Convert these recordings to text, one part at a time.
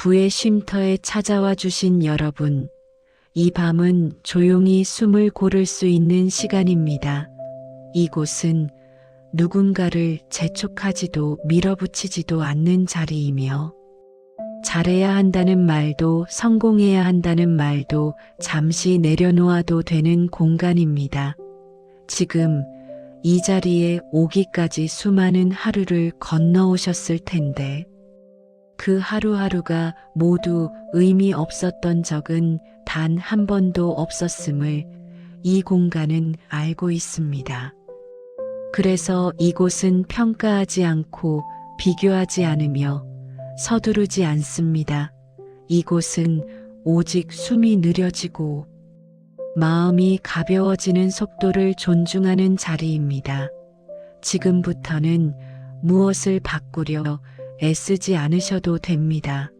부의 쉼터에 찾아와 주신 여러분, 이 밤은 조용히 숨을 고를 수 있는 시간입니다. 이곳은 누군가를 재촉하지도 밀어붙이지도 않는 자리이며, 잘해야 한다는 말도 성공해야 한다는 말도 잠시 내려놓아도 되는 공간입니다. 지금 이 자리에 오기까지 수많은 하루를 건너오셨을 텐데, 그 하루하루가 모두 의미 없었던 적은 단 한 번도 없었음을 이 공간은 알고 있습니다. 그래서 이곳은 평가하지 않고 비교하지 않으며 서두르지 않습니다. 이곳은 오직 숨이 느려지고 마음이 가벼워지는 속도를 존중하는 자리입니다. 지금부터는 무엇을 바꾸려 애쓰지 않으셔도 됩니다.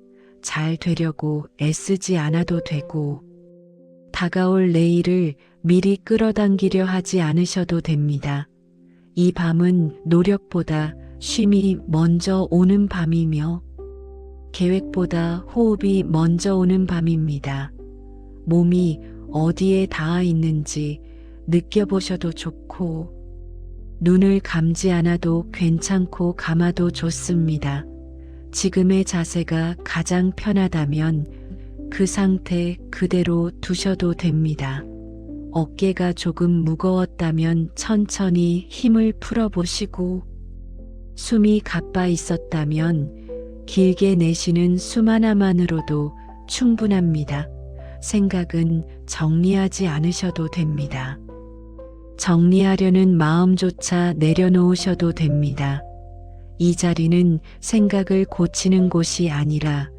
잘 되려고 애쓰지 않아도 되고, 다가올 내일을 미리 끌어당기려 하지 않으셔도 됩니다. 이 밤은 노력보다 쉼이 먼저 오는 밤이며, 계획보다 호흡이 먼저 오는 밤입니다. 몸이 어디에 닿아 있는지 느껴보셔도 좋고, 눈을 감지 않아도 괜찮고 감아도 좋습니다. 지금의 자세가 가장 편하다면 그 상태 그대로 두셔도 됩니다. 어깨가 조금 무거웠다면 천천히 힘을 풀어보시고, 숨이 가빠 있었다면 길게 내쉬는 숨 하나만으로도 충분합니다. 생각은 정리하지 않으셔도 됩니다. 정리하려는 마음조차 내려놓으셔도 됩니다. 이 자리는 생각을 고치는 곳이 아니라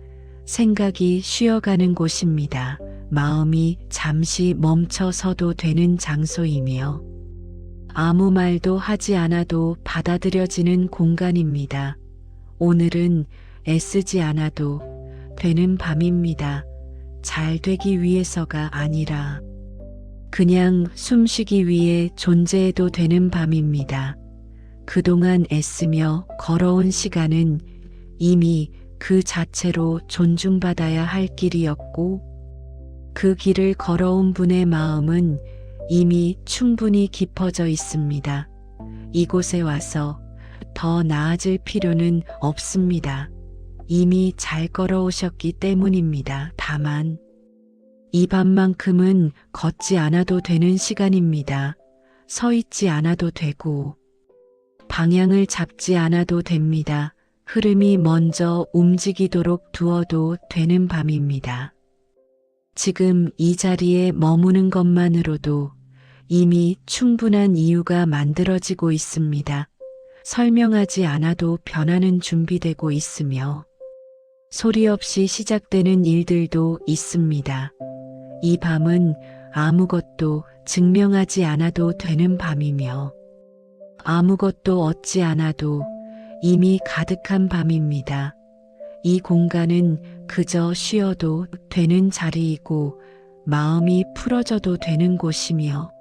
생각이 쉬어가는 곳입니다. 마음이 잠시 멈춰서도 되는 장소이며, 아무 말도 하지 않아도 받아들여지는 공간입니다. 오늘은 애쓰지 않아도 되는 밤입니다. 잘 되기 위해서가 아니라 그냥 숨쉬기 위해 존재해도 되는 밤입니다. 그동안 애쓰며 걸어온 시간은 이미 그 자체로 존중받아야 할 길이었고, 그 길을 걸어온 분의 마음은 이미 충분히 깊어져 있습니다. 이곳에 와서 더 나아질 필요는 없습니다. 이미 잘 걸어오셨기 때문입니다. 다만 이 밤만큼은 걷지 않아도 되는 시간입니다. 서 있지 않아도 되고 방향을 잡지 않아도 됩니다. 흐름이 먼저 움직이도록 두어도 되는 밤입니다. 지금 이 자리에 머무는 것만으로도 이미 충분한 이유가 만들어지고 있습니다. 설명하지 않아도 변화는 준비되고 있으며 소리 없이 시작되는 일들도 있습니다. 이 밤은 아무것도 증명하지 않아도 되는 밤이며 아무것도 얻지 않아도 이미 가득한 밤입니다. 이 공간은 그저 쉬어도 되는 자리이고 마음이 풀어져도 되는 곳이며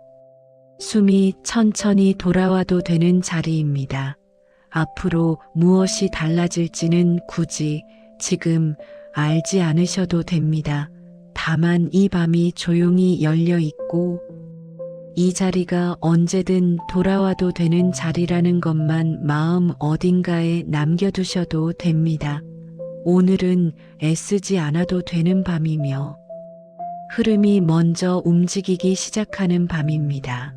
숨이 천천히 돌아와도 되는 자리입니다. 앞으로 무엇이 달라질지는 굳이 지금 알지 않으셔도 됩니다. 다만 이 밤이 조용히 열려 있고 이 자리가 언제든 돌아와도 되는 자리라는 것만 마음 어딘가에 남겨두셔도 됩니다. 오늘은 애쓰지 않아도 되는 밤이며 흐름이 먼저 움직이기 시작하는 밤입니다.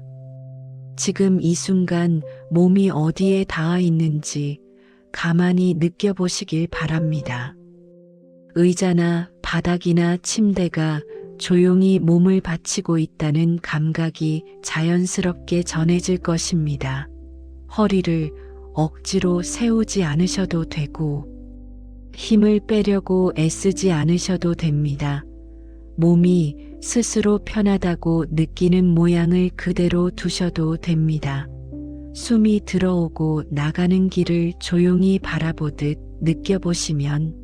지금 이 순간 몸이 어디에 닿아 있는지 가만히 느껴보시길 바랍니다. 의자나 바닥이나 침대가 조용히 몸을 받치고 있다는 감각이 자연스럽게 전해질 것입니다. 허리를 억지로 세우지 않으셔도 되고 힘을 빼려고 애쓰지 않으셔도 됩니다. 몸이 스스로 편하다고 느끼는 모양을 그대로 두셔도 됩니다. 숨이 들어오고 나가는 길을 조용히 바라보듯 느껴보시면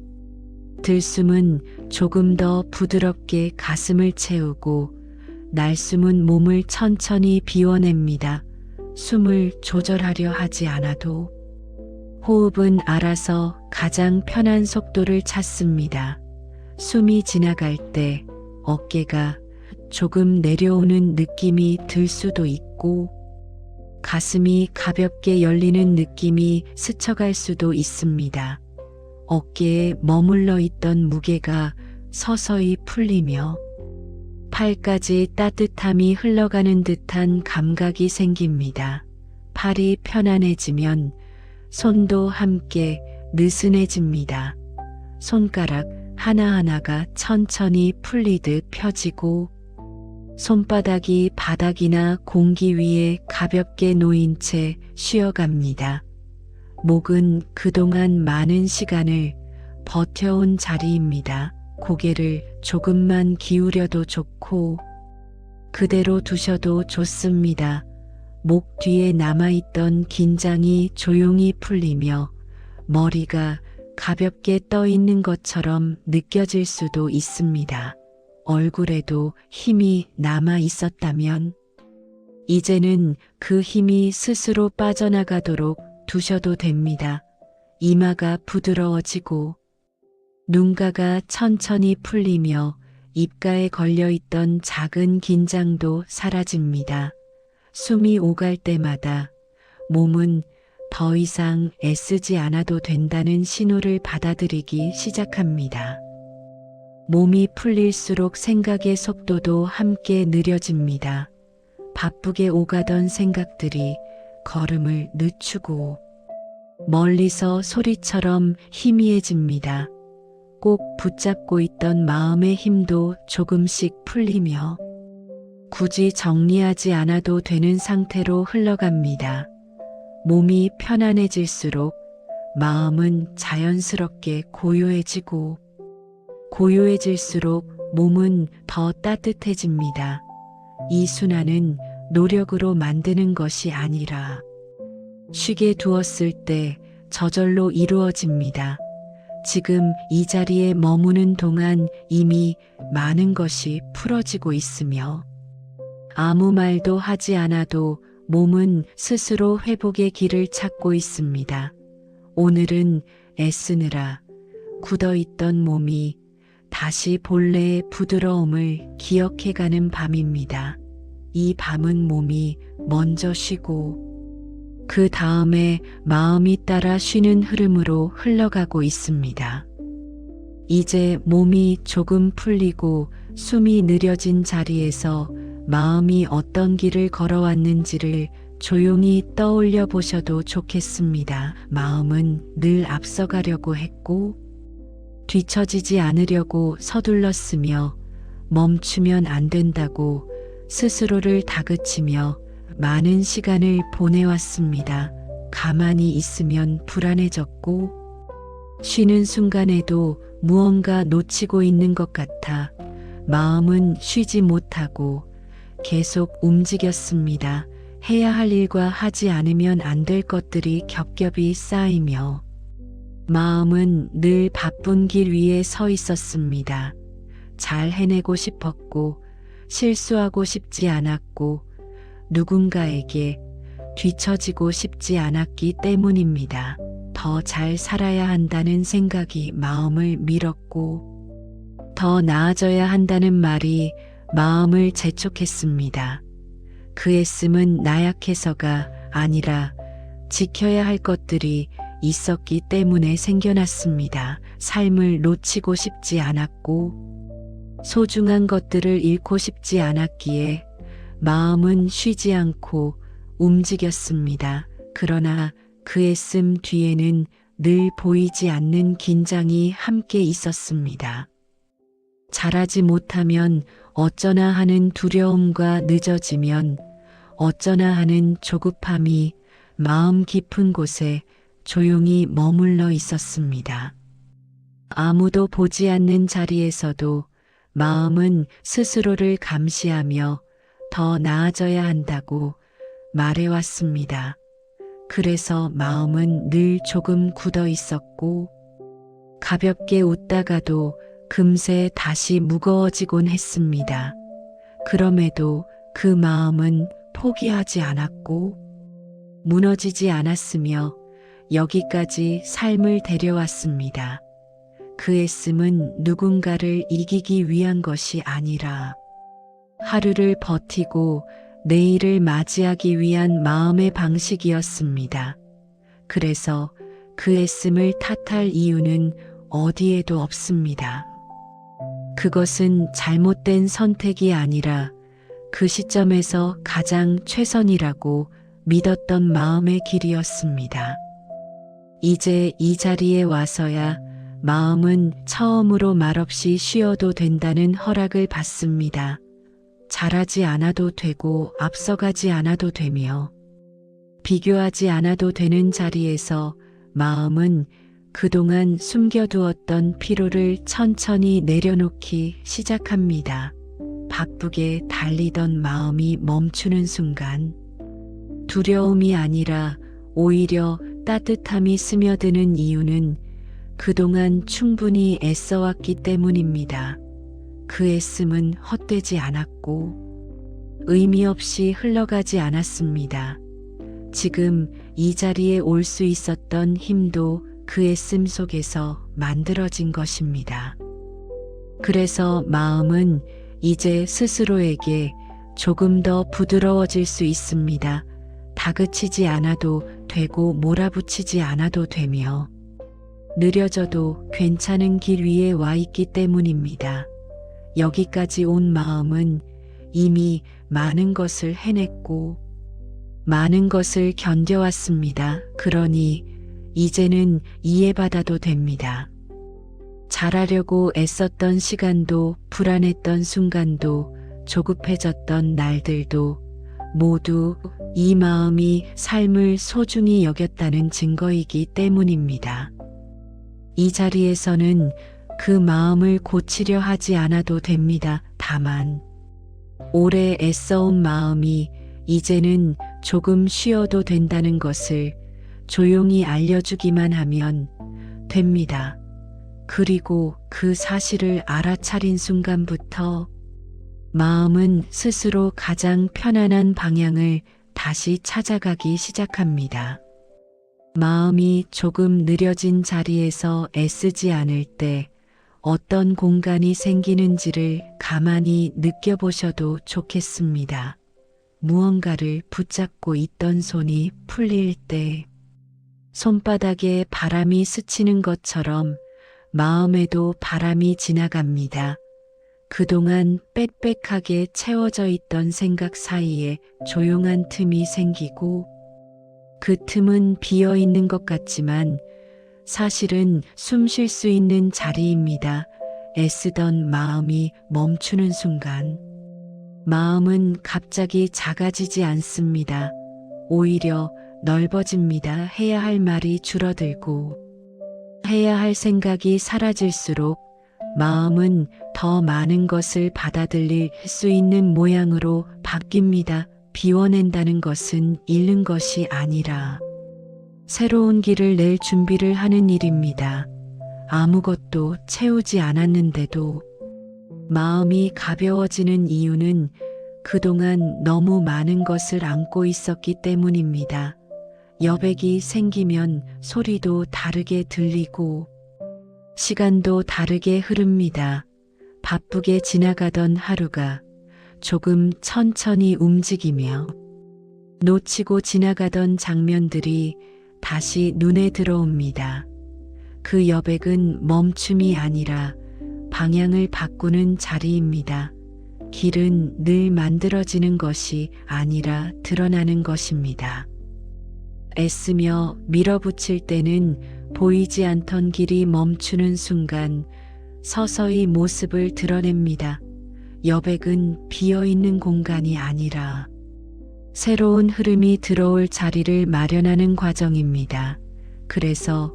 들숨은 조금 더 부드럽게 가슴을 채우고 날숨은 몸을 천천히 비워냅니다. 숨을 조절하려 하지 않아도 호흡은 알아서 가장 편한 속도를 찾습니다. 숨이 지나갈 때 어깨가 조금 내려오는 느낌이 들 수도 있고, 가슴이 가볍게 열리는 느낌이 스쳐갈 수도 있습니다. 어깨에 머물러 있던 무게가 서서히 풀리며 팔까지 따뜻함이 흘러가는 듯한 감각이 생깁니다. 팔이 편안해지면 손도 함께 느슨해집니다. 손가락 하나하나가 천천히 풀리듯 펴지고, 손바닥이 바닥이나 공기 위에 가볍게 놓인 채 쉬어갑니다. 목은 그동안 많은 시간을 버텨온 자리입니다. 고개를 조금만 기울여도 좋고, 그대로 두셔도 좋습니다. 목 뒤에 남아있던 긴장이 조용히 풀리며 머리가 가볍게 떠 있는 것처럼 느껴질 수도 있습니다. 얼굴에도 힘이 남아 있었다면 이제는 그 힘이 스스로 빠져나가도록 두셔도 됩니다. 이마가 부드러워지고 눈가가 천천히 풀리며 입가에 걸려있던 작은 긴장도 사라집니다. 숨이 오갈 때마다 몸은 더 이상 애쓰지 않아도 된다는 신호를 받아들이기 시작합니다. 몸이 풀릴수록 생각의 속도도 함께 느려집니다. 바쁘게 오가던 생각들이 걸음을 늦추고 멀리서 소리처럼 희미해집니다. 꼭 붙잡고 있던 마음의 힘도 조금씩 풀리며 굳이 정리하지 않아도 되는 상태로 흘러갑니다. 몸이 편안해질수록 마음은 자연스럽게 고요해지고, 고요해질수록 몸은 더 따뜻해집니다. 이 순환은 노력으로 만드는 것이 아니라 쉬게 두었을 때 저절로 이루어집니다. 지금 이 자리에 머무는 동안 이미 많은 것이 풀어지고 있으며, 아무 말도 하지 않아도 몸은 스스로 회복의 길을 찾고 있습니다. 오늘은 애쓰느라 굳어있던 몸이 다시 본래의 부드러움을 기억해가는 밤입니다. 이 밤은 몸이 먼저 쉬고 그 다음에 마음이 따라 쉬는 흐름으로 흘러가고 있습니다. 이제 몸이 조금 풀리고 숨이 느려진 자리에서 마음이 어떤 길을 걸어왔는지를 조용히 떠올려 보셔도 좋겠습니다. 마음은 늘 앞서가려고 했고 뒤처지지 않으려고 서둘렀으며 멈추면 안 된다고 스스로를 다그치며 많은 시간을 보내왔습니다. 가만히 있으면 불안해졌고 쉬는 순간에도 무언가 놓치고 있는 것 같아 마음은 쉬지 못하고 계속 움직였습니다. 해야 할 일과 하지 않으면 안 될 것들이 겹겹이 쌓이며 마음은 늘 바쁜 길 위에 서 있었습니다. 잘 해내고 싶었고 실수하고 싶지 않았고 누군가에게 뒤처지고 싶지 않았기 때문입니다. 더 잘 살아야 한다는 생각이 마음을 밀었고 더 나아져야 한다는 말이 마음을 재촉했습니다. 그 애씀은 나약해서가 아니라 지켜야 할 것들이 있었기 때문에 생겨났습니다. 삶을 놓치고 싶지 않았고 소중한 것들을 잃고 싶지 않았기에 마음은 쉬지 않고 움직였습니다. 그러나 그 애씀 뒤에는 늘 보이지 않는 긴장이 함께 있었습니다. 잘하지 못하면 어쩌나 하는 두려움과 늦어지면 어쩌나 하는 조급함이 마음 깊은 곳에 조용히 머물러 있었습니다. 아무도 보지 않는 자리에서도 마음은 스스로를 감시하며 더 나아져야 한다고 말해왔습니다. 그래서 마음은 늘 조금 굳어 있었고 가볍게 웃다가도 금세 다시 무거워지곤 했습니다. 그럼에도 그 마음은 포기하지 않았고 무너지지 않았으며 여기까지 삶을 데려왔습니다. 그 애씀은 누군가를 이기기 위한 것이 아니라 하루를 버티고 내일을 맞이하기 위한 마음의 방식이었습니다. 그래서 그 애씀을 탓할 이유는 어디에도 없습니다. 그것은 잘못된 선택이 아니라 그 시점에서 가장 최선이라고 믿었던 마음의 길이었습니다. 이제 이 자리에 와서야 마음은 처음으로 말없이 쉬어도 된다는 허락을 받습니다. 잘하지 않아도 되고 앞서가지 않아도 되며 비교하지 않아도 되는 자리에서 마음은 그동안 숨겨두었던 피로를 천천히 내려놓기 시작합니다. 바쁘게 달리던 마음이 멈추는 순간 두려움이 아니라 오히려 따뜻함이 스며드는 이유는 그동안 충분히 애써왔기 때문입니다. 그 애씀은 헛되지 않았고 의미 없이 흘러가지 않았습니다. 지금 이 자리에 올 수 있었던 힘도 그 애씀 속에서 만들어진 것입니다. 그래서 마음은 이제 스스로에게 조금 더 부드러워질 수 있습니다. 다그치지 않아도 되고 몰아붙이지 않아도 되며 느려져도 괜찮은 길 위에 와 있기 때문입니다. 여기까지 온 마음은 이미 많은 것을 해냈고 많은 것을 견뎌왔습니다. 그러니 이제는 이해받아도 됩니다. 잘하려고 애썼던 시간도 불안했던 순간도 조급해졌던 날들도 모두 이 마음이 삶을 소중히 여겼다는 증거이기 때문입니다. 이 자리에서는 그 마음을 고치려 하지 않아도 됩니다. 다만 오래 애써온 마음이 이제는 조금 쉬어도 된다는 것을 조용히 알려주기만 하면 됩니다. 그리고 그 사실을 알아차린 순간부터 마음은 스스로 가장 편안한 방향을 다시 찾아가기 시작합니다. 마음이 조금 느려진 자리에서 애쓰지 않을 때 어떤 공간이 생기는지를 가만히 느껴보셔도 좋겠습니다. 무언가를 붙잡고 있던 손이 풀릴 때 손바닥에 바람이 스치는 것처럼 마음에도 바람이 지나갑니다. 그동안 빽빽하게 채워져 있던 생각 사이에 조용한 틈이 생기고 그 틈은 비어 있는 것 같지만 사실은 숨 쉴 수 있는 자리입니다. 애쓰던 마음이 멈추는 순간 마음은 갑자기 작아지지 않습니다. 오히려 넓어집니다. 해야 할 말이 줄어들고 해야 할 생각이 사라질수록 마음은 더 많은 것을 받아들일 수 있는 모양으로 바뀝니다. 비워낸다는 것은 잃는 것이 아니라 새로운 길을 낼 준비를 하는 일입니다. 아무것도 채우지 않았는데도 마음이 가벼워지는 이유는 그동안 너무 많은 것을 안고 있었기 때문입니다. 여백이 생기면 소리도 다르게 들리고 시간도 다르게 흐릅니다. 바쁘게 지나가던 하루가 조금 천천히 움직이며 놓치고 지나가던 장면들이 다시 눈에 들어옵니다. 그 여백은 멈춤이 아니라 방향을 바꾸는 자리입니다. 길은 늘 만들어지는 것이 아니라 드러나는 것입니다. 애쓰며 밀어붙일 때는 보이지 않던 길이 멈추는 순간 서서히 모습을 드러냅니다. 여백은 비어있는 공간이 아니라 새로운 흐름이 들어올 자리를 마련하는 과정입니다. 그래서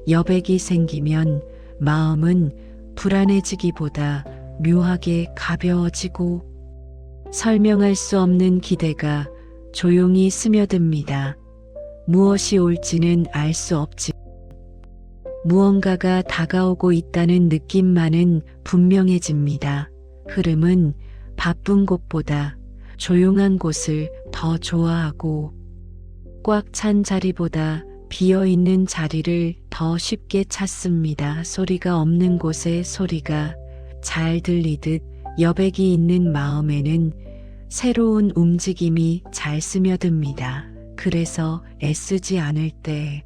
여백이 생기면 마음은 불안해지기보다 묘하게 가벼워지고 설명할 수 없는 기대가 조용히 스며듭니다. 무엇이 올지는 알 수 없지. 무언가가 다가오고 있다는 느낌만은 분명해집니다. 흐름은 바쁜 곳보다 조용한 곳을 더 좋아하고 꽉 찬 자리보다 비어있는 자리를 더 쉽게 찾습니다. 소리가 없는 곳에 소리가 잘 들리듯 여백이 있는 마음에는 새로운 움직임이 잘 스며듭니다. 그래서 애쓰지 않을 때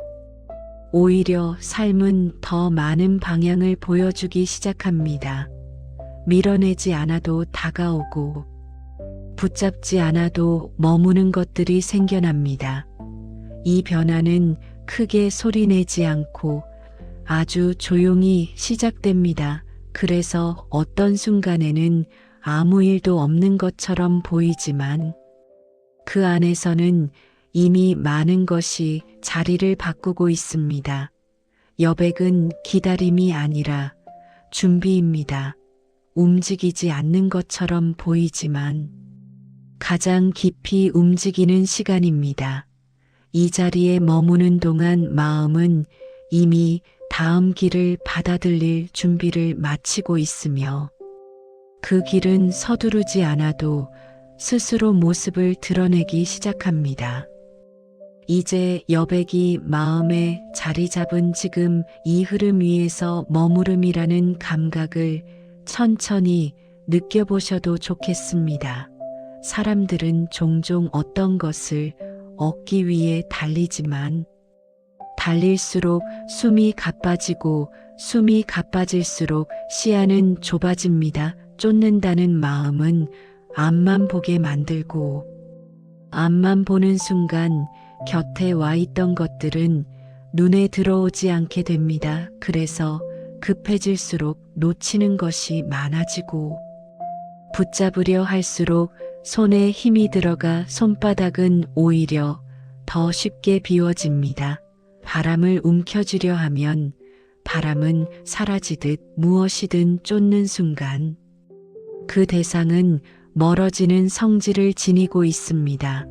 오히려 삶은 더 많은 방향을 보여주기 시작합니다. 밀어내지 않아도 다가오고 붙잡지 않아도 머무는 것들이 생겨납니다. 이 변화는 크게 소리내지 않고 아주 조용히 시작됩니다. 그래서 어떤 순간에는 아무 일도 없는 것처럼 보이지만 그 안에서는 이미 많은 것이 자리를 바꾸고 있습니다. 여백은 기다림이 아니라 준비입니다. 움직이지 않는 것처럼 보이지만 가장 깊이 움직이는 시간입니다. 이 자리에 머무는 동안 마음은 이미 다음 길을 받아들일 준비를 마치고 있으며 그 길은 서두르지 않아도 스스로 모습을 드러내기 시작합니다. 이제 여백이 마음에 자리 잡은 지금 이 흐름 위에서 머무름이라는 감각을 천천히 느껴보셔도 좋겠습니다. 사람들은 종종 어떤 것을 얻기 위해 달리지만 달릴수록 숨이 가빠지고 숨이 가빠질수록 시야는 좁아집니다. 쫓는다는 마음은 앞만 보게 만들고 앞만 보는 순간 곁에 와 있던 것들은 눈에 들어오지 않게 됩니다. 그래서 급해질수록 놓치는 것이 많아지고 붙잡으려 할수록 손에 힘이 들어가 손바닥은 오히려 더 쉽게 비워집니다. 바람을 움켜쥐려 하면 바람은 사라지듯 무엇이든 쫓는 순간 그 대상은 멀어지는 성질을 지니고 있습니다.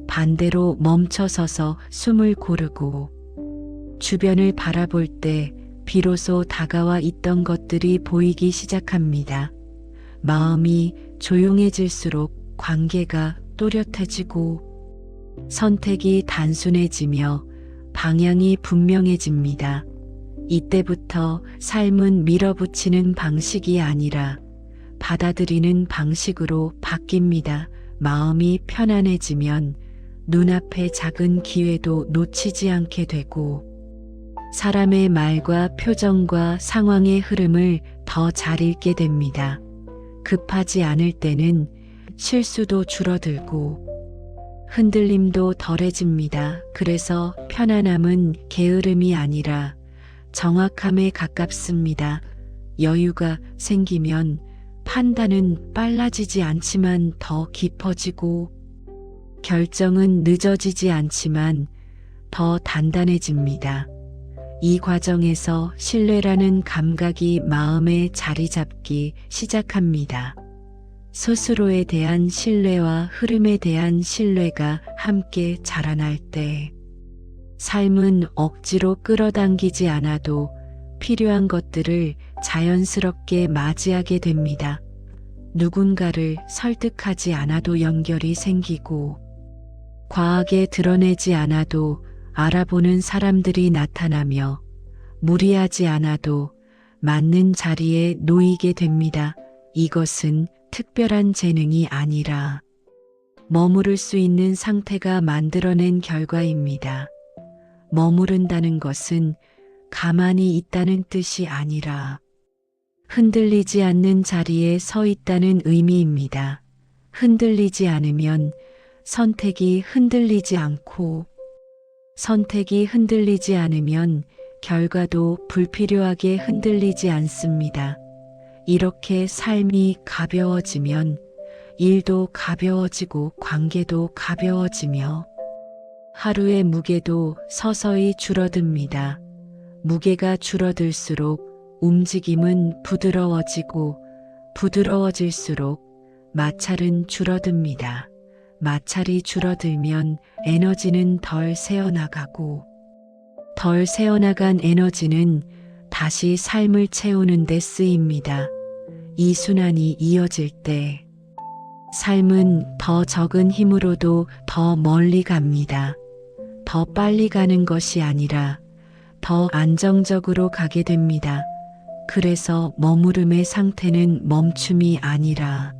반대로 멈춰서서 숨을 고르고 주변을 바라볼 때 비로소 다가와 있던 것들이 보이기 시작합니다. 마음이 조용해질수록 관계가 또렷해지고 선택이 단순해지며 방향이 분명해집니다. 이때부터 삶은 밀어붙이는 방식이 아니라 받아들이는 방식으로 바뀝니다. 마음이 편안해지면 눈앞의 작은 기회도 놓치지 않게 되고 사람의 말과 표정과 상황의 흐름을 더 잘 읽게 됩니다. 급하지 않을 때는 실수도 줄어들고 흔들림도 덜해집니다. 그래서 편안함은 게으름이 아니라 정확함에 가깝습니다. 여유가 생기면 판단은 빨라지지 않지만 더 깊어지고 결정은 늦어지지 않지만 더 단단해집니다. 이 과정에서 신뢰라는 감각이 마음에 자리 잡기 시작합니다. 스스로에 대한 신뢰와 흐름에 대한 신뢰가 함께 자라날 때 삶은 억지로 끌어당기지 않아도 필요한 것들을 자연스럽게 맞이하게 됩니다. 누군가를 설득하지 않아도 연결이 생기고 과하게 드러내지 않아도 알아보는 사람들이 나타나며 무리하지 않아도 맞는 자리에 놓이게 됩니다. 이것은 특별한 재능이 아니라 머무를 수 있는 상태가 만들어낸 결과입니다. 머무른다는 것은 가만히 있다는 뜻이 아니라 흔들리지 않는 자리에 서 있다는 의미입니다. 흔들리지 않으면 선택이 흔들리지 않고 선택이 흔들리지 않으면 결과도 불필요하게 흔들리지 않습니다. 이렇게 삶이 가벼워지면 일도 가벼워지고 관계도 가벼워지며 하루의 무게도 서서히 줄어듭니다. 무게가 줄어들수록 움직임은 부드러워지고 부드러워질수록 마찰은 줄어듭니다. 마찰이 줄어들면 에너지는 덜 새어나가고 덜 새어나간 에너지는 다시 삶을 채우는 데 쓰입니다. 이 순환이 이어질 때 삶은 더 적은 힘으로도 더 멀리 갑니다. 더 빨리 가는 것이 아니라 더 안정적으로 가게 됩니다. 그래서 머무름의 상태는 멈춤이 아니라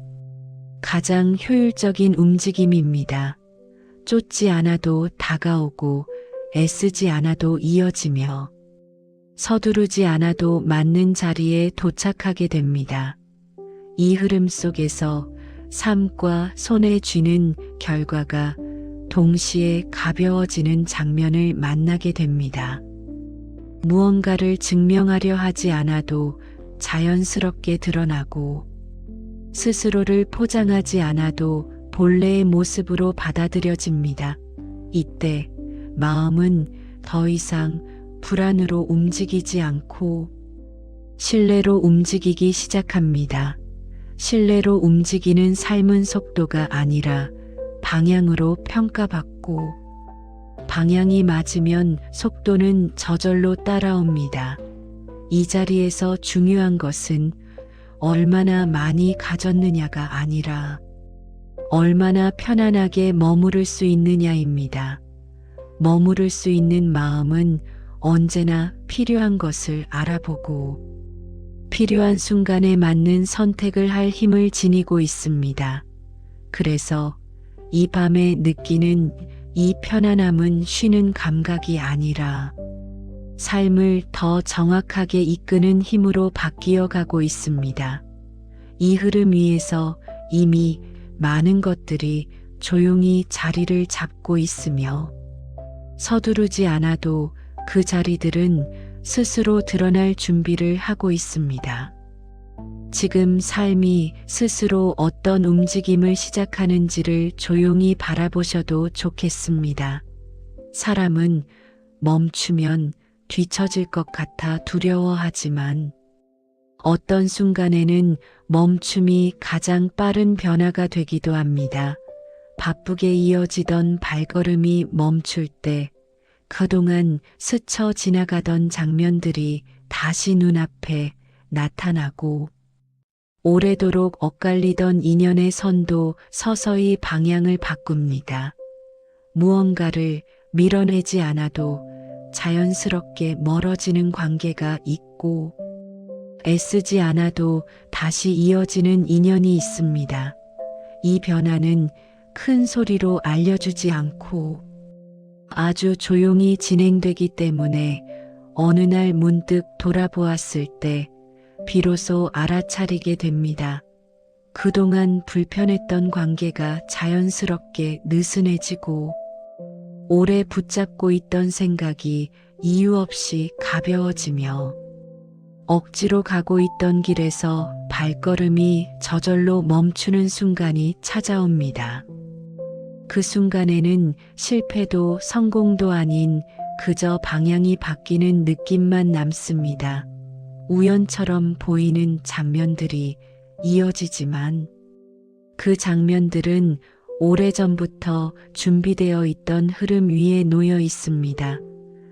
가장 효율적인 움직임입니다. 쫓지 않아도 다가오고 애쓰지 않아도 이어지며 서두르지 않아도 맞는 자리에 도착하게 됩니다. 이 흐름 속에서 삶과 손에 쥐는 결과가 동시에 가벼워지는 장면을 만나게 됩니다. 무언가를 증명하려 하지 않아도 자연스럽게 드러나고 스스로를 포장하지 않아도 본래의 모습으로 받아들여집니다. 이때 마음은 더 이상 불안으로 움직이지 않고 신뢰로 움직이기 시작합니다. 신뢰로 움직이는 삶은 속도가 아니라 방향으로 평가받고 방향이 맞으면 속도는 저절로 따라옵니다. 이 자리에서 중요한 것은 얼마나 많이 가졌느냐가 아니라 얼마나 편안하게 머무를 수 있느냐입니다. 머무를 수 있는 마음은 언제나 필요한 것을 알아보고 필요한 순간에 맞는 선택을 할 힘을 지니고 있습니다. 그래서 이 밤에 느끼는 이 편안함은 쉬는 감각이 아니라 삶을 더 정확하게 이끄는 힘으로 바뀌어 가고 있습니다. 이 흐름 위에서 이미 많은 것들이 조용히 자리를 잡고 있으며 서두르지 않아도 그 자리들은 스스로 드러날 준비를 하고 있습니다. 지금 삶이 스스로 어떤 움직임을 시작하는지를 조용히 바라보셔도 좋겠습니다. 사람은 멈추면 뒤처질 것 같아 두려워하지만 어떤 순간에는 멈춤이 가장 빠른 변화가 되기도 합니다. 바쁘게 이어지던 발걸음이 멈출 때 그동안 스쳐 지나가던 장면들이 다시 눈앞에 나타나고 오래도록 엇갈리던 인연의 선도 서서히 방향을 바꿉니다. 무언가를 밀어내지 않아도 자연스럽게 멀어지는 관계가 있고 애쓰지 않아도 다시 이어지는 인연이 있습니다. 이 변화는 큰 소리로 알려주지 않고 아주 조용히 진행되기 때문에 어느 날 문득 돌아보았을 때 비로소 알아차리게 됩니다. 그동안 불편했던 관계가 자연스럽게 느슨해지고 오래 붙잡고 있던 생각이 이유 없이 가벼워지며 억지로 가고 있던 길에서 발걸음이 저절로 멈추는 순간이 찾아옵니다. 그 순간에는 실패도 성공도 아닌 그저 방향이 바뀌는 느낌만 남습니다. 우연처럼 보이는 장면들이 이어지지만 그 장면들은 오래전부터 준비되어 있던 흐름 위에 놓여 있습니다.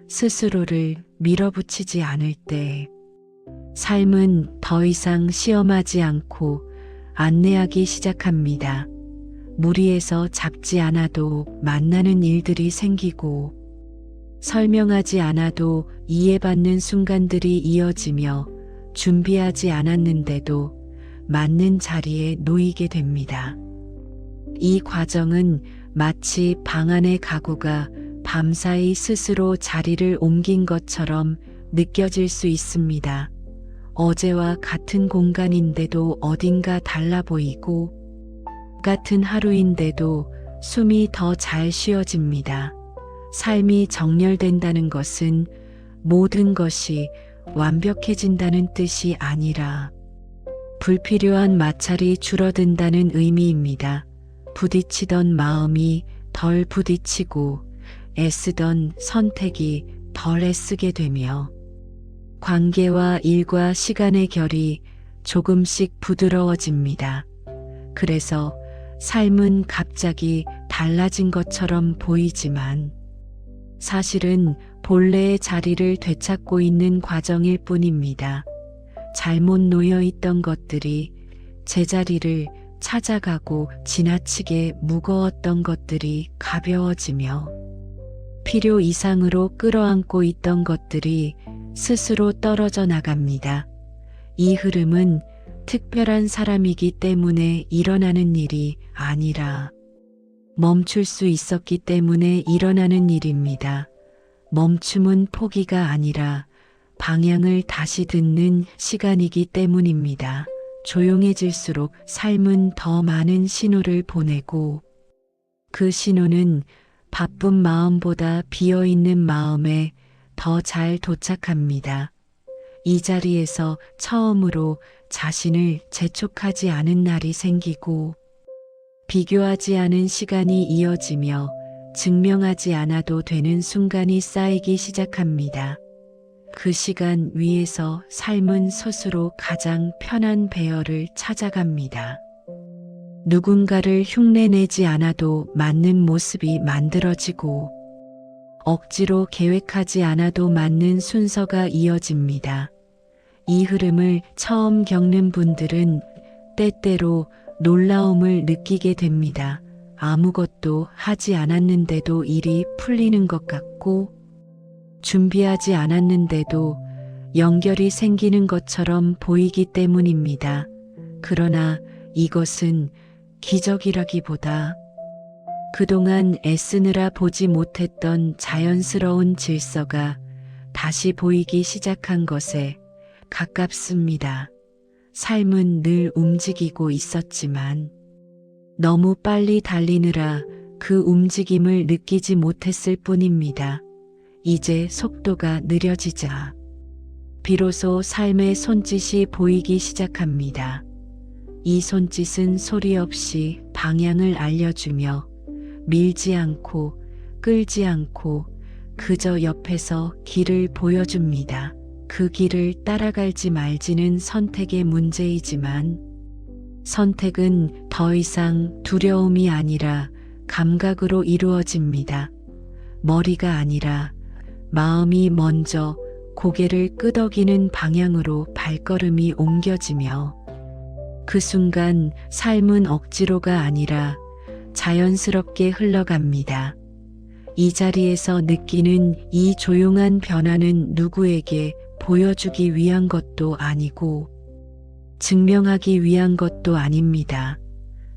스스로를 밀어붙이지 않을 때 삶은 더 이상 시험하지 않고 안내하기 시작합니다. 무리해서 잡지 않아도 만나는 일들이 생기고 설명하지 않아도 이해받는 순간들이 이어지며 준비하지 않았는데도 맞는 자리에 놓이게 됩니다. 이 과정은 마치 방 안의 가구가 밤사이 스스로 자리를 옮긴 것처럼 느껴질 수 있습니다. 어제와 같은 공간인데도 어딘가 달라 보이고 같은 하루인데도 숨이 더 잘 쉬어집니다. 삶이 정렬된다는 것은 모든 것이 완벽해진다는 뜻이 아니라 불필요한 마찰이 줄어든다는 의미입니다. 부딪히던 마음이 덜 부딪히고 애쓰던 선택이 덜 애쓰게 되며 관계와 일과 시간의 결이 조금씩 부드러워집니다. 그래서 삶은 갑자기 달라진 것처럼 보이지만 사실은 본래의 자리를 되찾고 있는 과정일 뿐입니다. 잘못 놓여 있던 것들이 제자리를 찾아가고 지나치게 무거웠던 것들이 가벼워지며 필요 이상으로 끌어안고 있던 것들이 스스로 떨어져 나갑니다. 이 흐름은 특별한 사람이기 때문에 일어나는 일이 아니라 멈출 수 있었기 때문에 일어나는 일입니다. 멈춤은 포기가 아니라 방향을 다시 듣는 시간이기 때문입니다. 조용해질수록 삶은 더 많은 신호를 보내고 그 신호는 바쁜 마음보다 비어있는 마음에 더 잘 도착합니다. 이 자리에서 처음으로 자신을 재촉하지 않은 날이 생기고 비교하지 않은 시간이 이어지며 증명하지 않아도 되는 순간이 쌓이기 시작합니다. 그 시간 위에서 삶은 스스로 가장 편한 배열을 찾아갑니다. 누군가를 흉내내지 않아도 맞는 모습이 만들어지고 억지로 계획하지 않아도 맞는 순서가 이어집니다. 이 흐름을 처음 겪는 분들은 때때로 놀라움을 느끼게 됩니다. 아무것도 하지 않았는데도 일이 풀리는 것 같고 준비하지 않았는데도 연결이 생기는 것처럼 보이기 때문입니다. 그러나 이것은 기적이라기보다 그동안 애쓰느라 보지 못했던 자연스러운 질서가 다시 보이기 시작한 것에 가깝습니다. 삶은 늘 움직이고 있었지만 너무 빨리 달리느라 그 움직임을 느끼지 못했을 뿐입니다. 이제 속도가 느려지자 비로소 삶의 손짓이 보이기 시작합니다. 이 손짓은 소리 없이 방향을 알려주며 밀지 않고 끌지 않고 그저 옆에서 길을 보여줍니다. 그 길을 따라갈지 말지는 선택의 문제이지만 선택은 더 이상 두려움이 아니라 감각으로 이루어집니다. 머리가 아니라 마음이 먼저 고개를 끄덕이는 방향으로 발걸음이 옮겨지며 그 순간 삶은 억지로가 아니라 자연스럽게 흘러갑니다. 이 자리에서 느끼는 이 조용한 변화는 누구에게 보여주기 위한 것도 아니고 증명하기 위한 것도 아닙니다.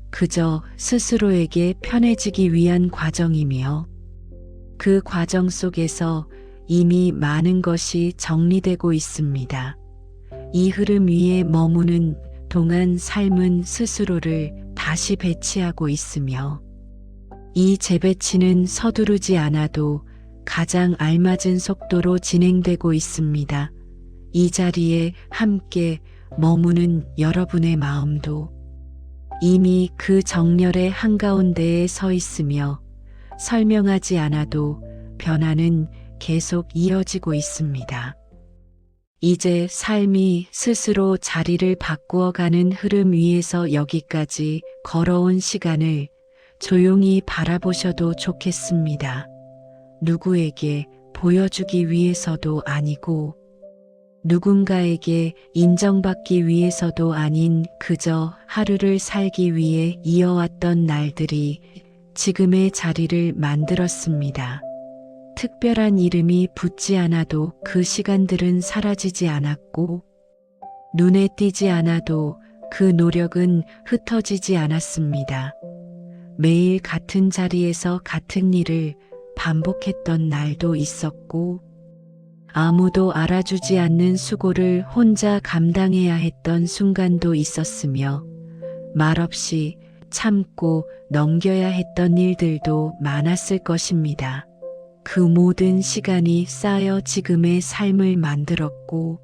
그저 스스로에게 편해지기 위한 과정이며 그 과정 속에서 이미 많은 것이 정리되고 있습니다. 이 흐름 위에 머무는 동안 삶은 스스로를 다시 배치하고 있으며 이 재배치는 서두르지 않아도 가장 알맞은 속도로 진행되고 있습니다. 이 자리에 함께 머무는 여러분의 마음도 이미 그 정렬의 한가운데에 서 있으며 설명하지 않아도 변화는 계속 이어지고 있습니다. 이제 삶이 스스로 자리를 바꾸어가는 흐름 위에서 여기까지 걸어온 시간을 조용히 바라보셔도 좋겠습니다. 누구에게 보여주기 위해서도 아니고 누군가에게 인정받기 위해서도 아닌 그저 하루를 살기 위해 이어왔던 날들이 지금의 자리를 만들었습니다. 특별한 이름이 붙지 않아도 그 시간들은 사라지지 않았고 눈에 띄지 않아도 그 노력은 흩어지지 않았습니다. 매일 같은 자리에서 같은 일을 반복했던 날도 있었고 아무도 알아주지 않는 수고를 혼자 감당해야 했던 순간도 있었으며 말없이 참고 넘겨야 했던 일들도 많았을 것입니다. 그 모든 시간이 쌓여 지금의 삶을 만들었고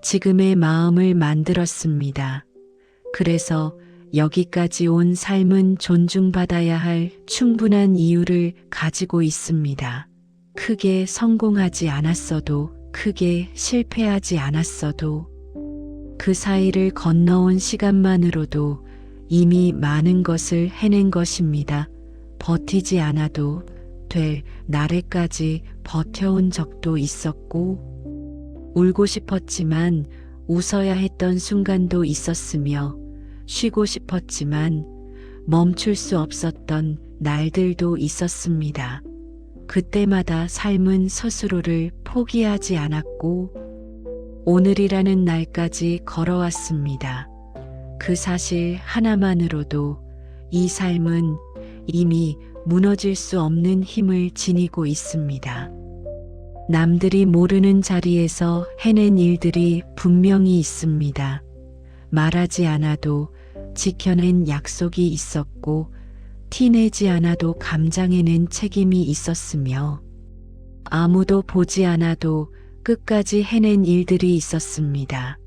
지금의 마음을 만들었습니다. 그래서 여기까지 온 삶은 존중받아야 할 충분한 이유를 가지고 있습니다. 크게 성공하지 않았어도 크게 실패하지 않았어도 그 사이를 건너온 시간만으로도 이미 많은 것을 해낸 것입니다. 버티지 않아도 될 날에까지 버텨온 적도 있었고 울고 싶었지만 웃어야 했던 순간도 있었으며 쉬고 싶었지만 멈출 수 없었던 날들도 있었습니다. 그때마다 삶은 스스로를 포기하지 않았고 오늘이라는 날까지 걸어왔습니다. 그 사실 하나만으로도 이 삶은 이미 무너질 수 없는 힘을 지니고 있습니다. 남들이 모르는 자리에서 해낸 일들이 분명히 있습니다. 말하지 않아도 지켜낸 약속이 있었고 티내지 않아도 감장해낸 책임이 있었으며 아무도 보지 않아도 끝까지 해낸 일들이 있었습니다.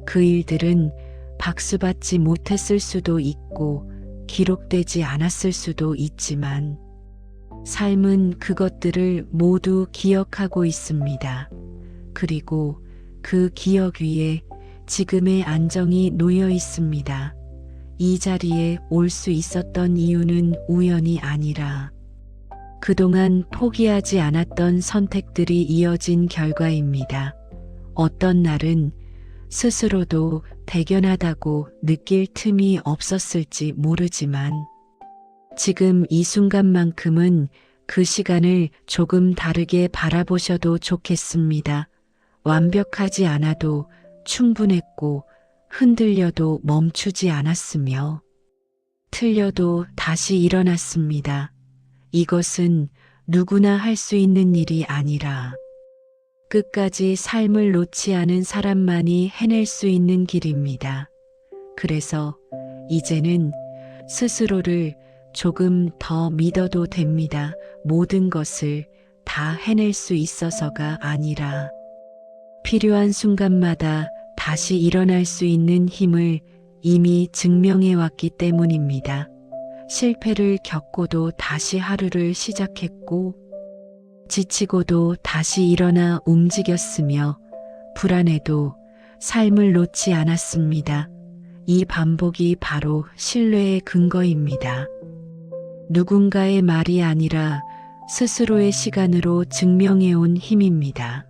그 일들은 박수받지 못했을 수도 있고 기록되지 않았을 수도 있지만 삶은 그것들을 모두 기억하고 있습니다. 그리고 그 기억 위에 지금의 안정이 놓여 있습니다. 이 자리에 올 수 있었던 이유는 우연이 아니라 그동안 포기하지 않았던 선택들이 이어진 결과입니다. 어떤 날은 스스로도 대견하다고 느낄 틈이 없었을지 모르지만 지금 이 순간만큼은 그 시간을 조금 다르게 바라보셔도 좋겠습니다. 완벽하지 않아도 충분했고 흔들려도 멈추지 않았으며 틀려도 다시 일어났습니다. 이것은 누구나 할 수 있는 일이 아니라 끝까지 삶을 놓지 않은 사람만이 해낼 수 있는 길입니다. 그래서 이제는 스스로를 조금 더 믿어도 됩니다. 모든 것을 다 해낼 수 있어서가 아니라 필요한 순간마다 다시 일어날 수 있는 힘을 이미 증명해 왔기 때문입니다. 실패를 겪고도 다시 하루를 시작했고 지치고도 다시 일어나 움직였으며 불안해도 삶을 놓지 않았습니다. 이 반복이 바로 신뢰의 근거입니다. 누군가의 말이 아니라 스스로의 시간으로 증명해온 힘입니다.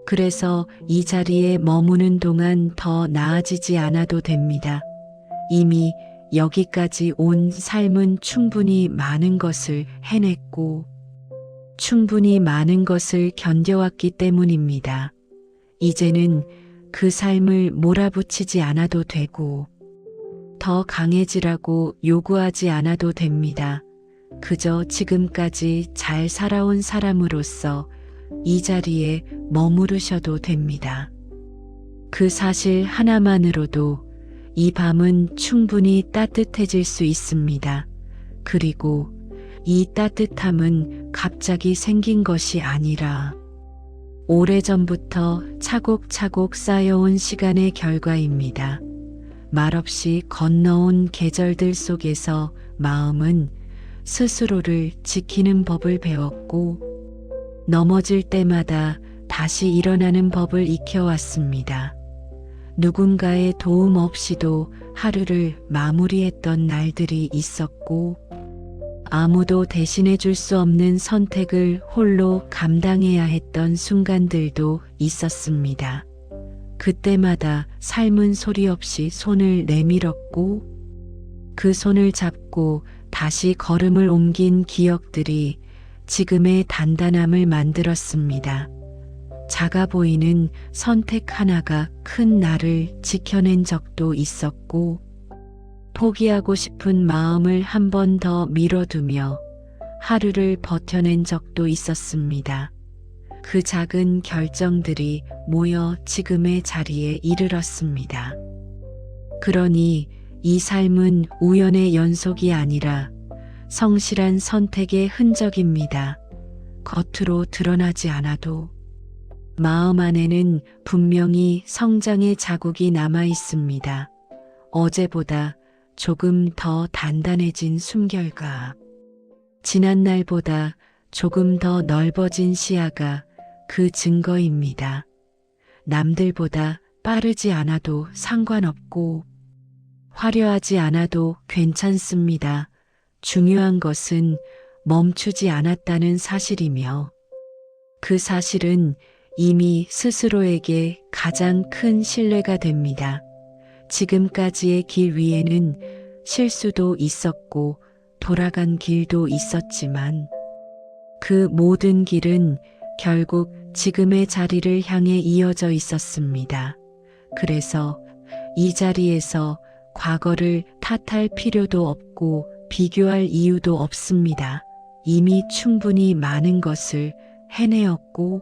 그래서 이 자리에 머무는 동안 더 나아지지 않아도 됩니다. 이미 여기까지 온 삶은 충분히 많은 것을 해냈고 충분히 많은 것을 견뎌왔기 때문입니다. 이제는 그 삶을 몰아붙이지 않아도 되고 더 강해지라고 요구하지 않아도 됩니다. 그저 지금까지 잘 살아온 사람으로서 이 자리에 머무르셔도 됩니다. 그 사실 하나만으로도 이 밤은 충분히 따뜻해질 수 있습니다. 그리고 이 따뜻함은 갑자기 생긴 것이 아니라 오래전부터 차곡차곡 쌓여온 시간의 결과입니다. 말없이 건너온 계절들 속에서 마음은 스스로를 지키는 법을 배웠고 넘어질 때마다 다시 일어나는 법을 익혀왔습니다. 누군가의 도움 없이도 하루를 마무리했던 날들이 있었고 아무도 대신해 줄 수 없는 선택을 홀로 감당해야 했던 순간들도 있었습니다. 그때마다 삶은 소리 없이 손을 내밀었고 그 손을 잡고 다시 걸음을 옮긴 기억들이 지금의 단단함을 만들었습니다. 작아 보이는 선택 하나가 큰 나를 지켜낸 적도 있었고 포기하고 싶은 마음을 한 번 더 밀어두며 하루를 버텨낸 적도 있었습니다. 그 작은 결정들이 모여 지금의 자리에 이르렀습니다. 그러니 이 삶은 우연의 연속이 아니라 성실한 선택의 흔적입니다. 겉으로 드러나지 않아도 마음 안에는 분명히 성장의 자국이 남아 있습니다. 어제보다 조금 더 단단해진 숨결과 지난날보다 조금 더 넓어진 시야가 그 증거입니다. 남들보다 빠르지 않아도 상관없고 화려하지 않아도 괜찮습니다. 중요한 것은 멈추지 않았다는 사실이며 그 사실은 이미 스스로에게 가장 큰 신뢰가 됩니다. 지금까지의 길 위에는 실수도 있었고 돌아간 길도 있었지만 그 모든 길은 결국 지금의 자리를 향해 이어져 있었습니다. 그래서 이 자리에서 과거를 탓할 필요도 없고 비교할 이유도 없습니다. 이미 충분히 많은 것을 해내었고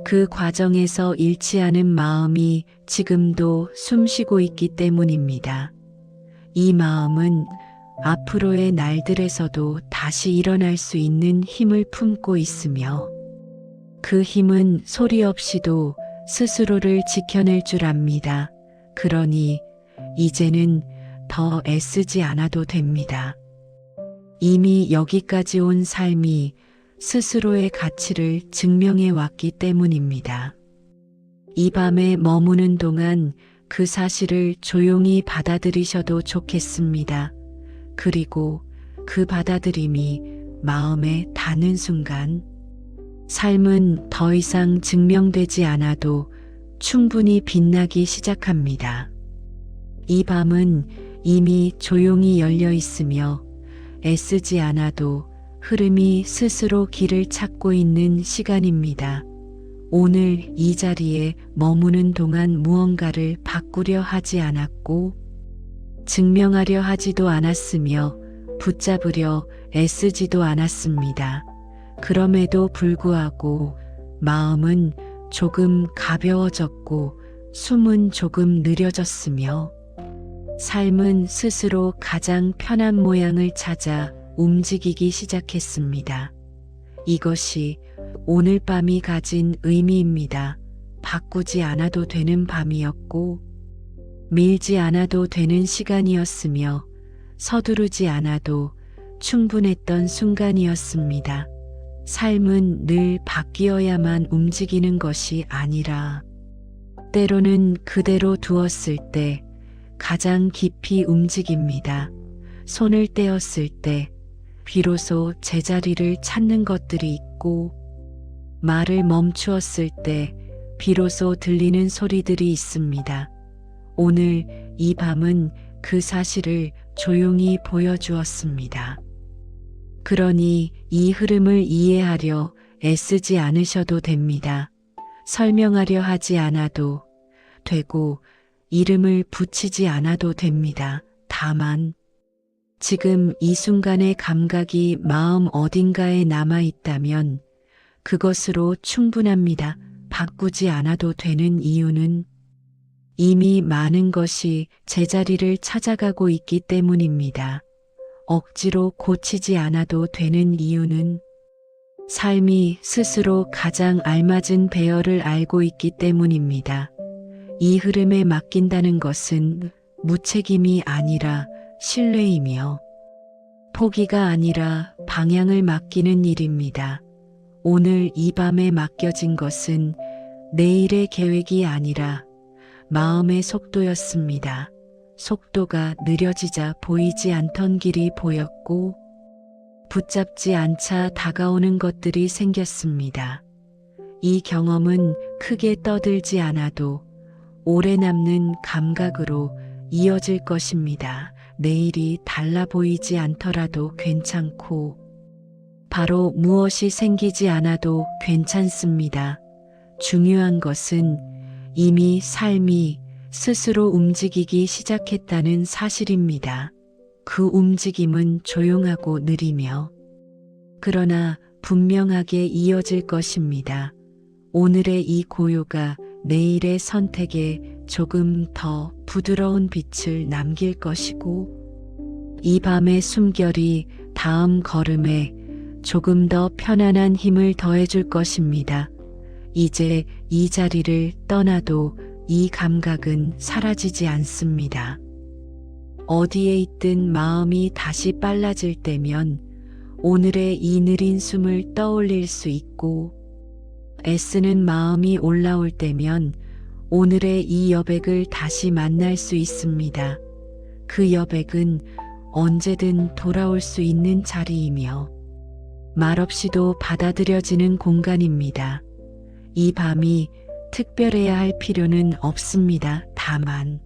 그 과정에서 잃지 않은 마음이 지금도 숨쉬고 있기 때문입니다. 이 마음은 앞으로의 날들에서도 다시 일어날 수 있는 힘을 품고 있으며 그 힘은 소리 없이도 스스로를 지켜낼 줄 압니다. 그러니 이제는 더 애쓰지 않아도 됩니다. 이미 여기까지 온 삶이 스스로의 가치를 증명해 왔기 때문입니다. 이 밤에 머무는 동안 그 사실을 조용히 받아들이셔도 좋겠습니다. 그리고 그 받아들임이 마음에 닿는 순간 삶은 더 이상 증명되지 않아도 충분히 빛나기 시작합니다. 이 밤은 이미 조용히 열려 있으며 애쓰지 않아도 흐름이 스스로 길을 찾고 있는 시간입니다. 오늘 이 자리에 머무는 동안 무언가를 바꾸려 하지 않았고 증명하려 하지도 않았으며 붙잡으려 애쓰지도 않았습니다. 그럼에도 불구하고 마음은 조금 가벼워졌고 숨은 조금 느려졌으며 삶은 스스로 가장 편한 모양을 찾아 움직이기 시작했습니다. 이것이 오늘 밤이 가진 의미입니다. 바꾸지 않아도 되는 밤이었고 밀지 않아도 되는 시간이었으며 서두르지 않아도 충분했던 순간이었습니다. 삶은 늘 바뀌어야만 움직이는 것이 아니라 때로는 그대로 두었을 때 가장 깊이 움직입니다. 손을 떼었을 때 비로소 제자리를 찾는 것들이 있고 말을 멈추었을 때 비로소 들리는 소리들이 있습니다. 오늘 이 밤은 그 사실을 조용히 보여주었습니다. 그러니 이 흐름을 이해하려 애쓰지 않으셔도 됩니다. 설명하려 하지 않아도 되고 이름을 붙이지 않아도 됩니다. 다만 지금 이 순간의 감각이 마음 어딘가에 남아 있다면 그것으로 충분합니다. 바꾸지 않아도 되는 이유는 이미 많은 것이 제자리를 찾아가고 있기 때문입니다. 억지로 고치지 않아도 되는 이유는 삶이 스스로 가장 알맞은 배열을 알고 있기 때문입니다. 이 흐름에 맡긴다는 것은 무책임이 아니라 신뢰이며 포기가 아니라 방향을 맡기는 일입니다. 오늘 이 밤에 맡겨진 것은 내일의 계획이 아니라 마음의 속도였습니다. 속도가 느려지자 보이지 않던 길이 보였고 붙잡지 않자 다가오는 것들이 생겼습니다. 이 경험은 크게 떠들지 않아도 오래 남는 감각으로 이어질 것입니다. 내일이 달라 보이지 않더라도 괜찮고 바로 무엇이 생기지 않아도 괜찮습니다. 중요한 것은 이미 삶이 스스로 움직이기 시작했다는 사실입니다. 그 움직임은 조용하고 느리며 그러나 분명하게 이어질 것입니다. 오늘의 이 고요가 내일의 선택에 조금 더 부드러운 빛을 남길 것이고 이 밤의 숨결이 다음 걸음에 조금 더 편안한 힘을 더해줄 것입니다. 이제 이 자리를 떠나도 이 감각은 사라지지 않습니다. 어디에 있든 마음이 다시 빨라질 때면 오늘의 이 느린 숨을 떠올릴 수 있고 애쓰는 마음이 올라올 때면 오늘의 이 여백을 다시 만날 수 있습니다. 그 여백은 언제든 돌아올 수 있는 자리이며 말없이도 받아들여지는 공간입니다. 이 밤이 특별해야 할 필요는 없습니다. 다만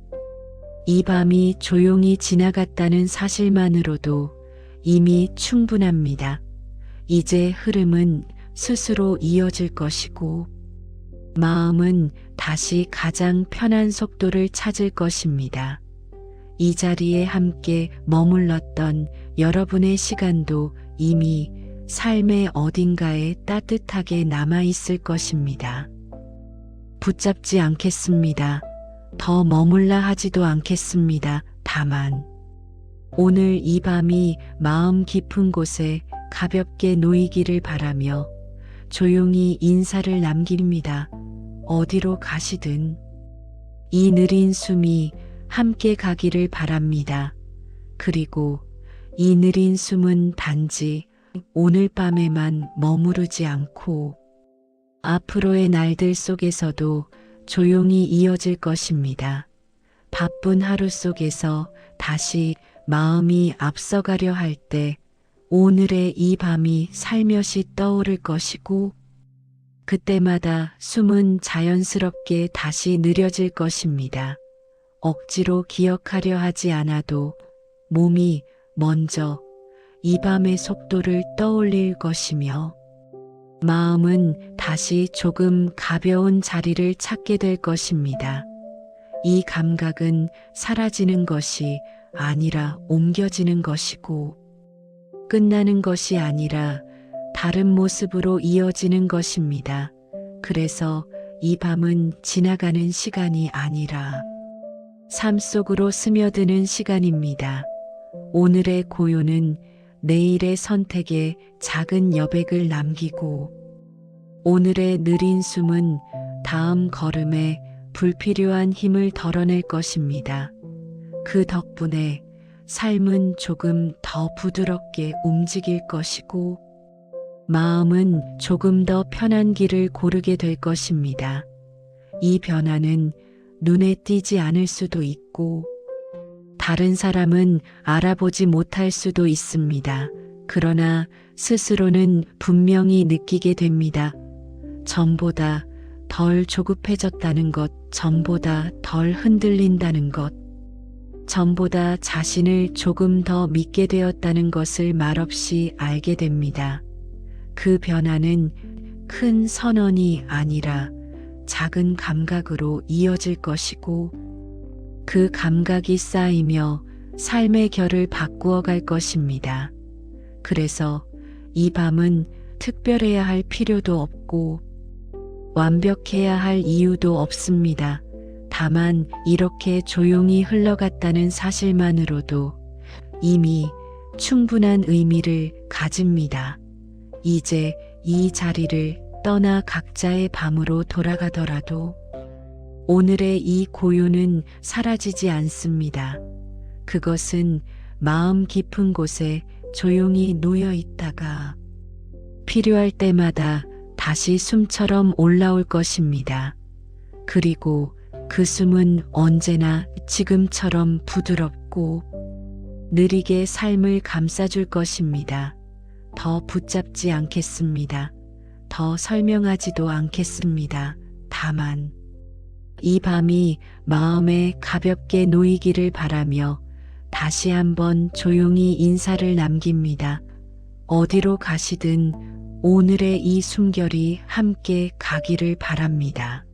이 밤이 조용히 지나갔다는 사실만으로도 이미 충분합니다. 이제 흐름은 스스로 이어질 것이고 마음은 다시 가장 편한 속도를 찾을 것입니다. 이 자리에 함께 머물렀던 여러분의 시간도 이미 삶의 어딘가에 따뜻하게 남아있을 것입니다. 붙잡지 않겠습니다. 더 머물라 하지도 않겠습니다. 다만 오늘 이 밤이 마음 깊은 곳에 가볍게 놓이기를 바라며 조용히 인사를 남깁니다. 어디로 가시든 이 느린 숨이 함께 가기를 바랍니다. 그리고 이 느린 숨은 단지 오늘 밤에만 머무르지 않고 앞으로의 날들 속에서도 조용히 이어질 것입니다. 바쁜 하루 속에서 다시 마음이 앞서가려 할 때 오늘의 이 밤이 살며시 떠오를 것이고 그때마다 숨은 자연스럽게 다시 느려질 것입니다. 억지로 기억하려 하지 않아도 몸이 먼저 이 밤의 속도를 떠올릴 것이며 마음은 다시 조금 가벼운 자리를 찾게 될 것입니다. 이 감각은 사라지는 것이 아니라 옮겨지는 것이고 끝나는 것이 아니라 다른 모습으로 이어지는 것입니다. 그래서 이 밤은 지나가는 시간이 아니라 삶 속으로 스며드는 시간입니다. 오늘의 고요는 내일의 선택에 작은 여백을 남기고 오늘의 느린 숨은 다음 걸음에 불필요한 힘을 덜어낼 것입니다. 그 덕분에 삶은 조금 더 부드럽게 움직일 것이고 마음은 조금 더 편한 길을 고르게 될 것입니다. 이 변화는 눈에 띄지 않을 수도 있고 다른 사람은 알아보지 못할 수도 있습니다. 그러나 스스로는 분명히 느끼게 됩니다. 전보다 덜 조급해졌다는 것, 전보다 덜 흔들린다는 것, 전보다 자신을 조금 더 믿게 되었다는 것을 말없이 알게 됩니다. 그 변화는 큰 선언이 아니라 작은 감각으로 이어질 것이고 그 감각이 쌓이며 삶의 결을 바꾸어 갈 것입니다. 그래서 이 밤은 특별해야 할 필요도 없고 완벽해야 할 이유도 없습니다. 다만 이렇게 조용히 흘러갔다는 사실만으로도 이미 충분한 의미를 가집니다. 이제 이 자리를 떠나 각자의 밤으로 돌아가더라도 오늘의 이 고요는 사라지지 않습니다. 그것은 마음 깊은 곳에 조용히 놓여 있다가 필요할 때마다 다시 숨처럼 올라올 것입니다. 그리고 그 숨은 언제나 지금처럼 부드럽고 느리게 삶을 감싸줄 것입니다. 더 붙잡지 않겠습니다. 더 설명하지도 않겠습니다. 다만 이 밤이 마음에 가볍게 놓이기를 바라며 다시 한번 조용히 인사를 남깁니다. 어디로 가시든 오늘의 이 숨결이 함께 가기를 바랍니다.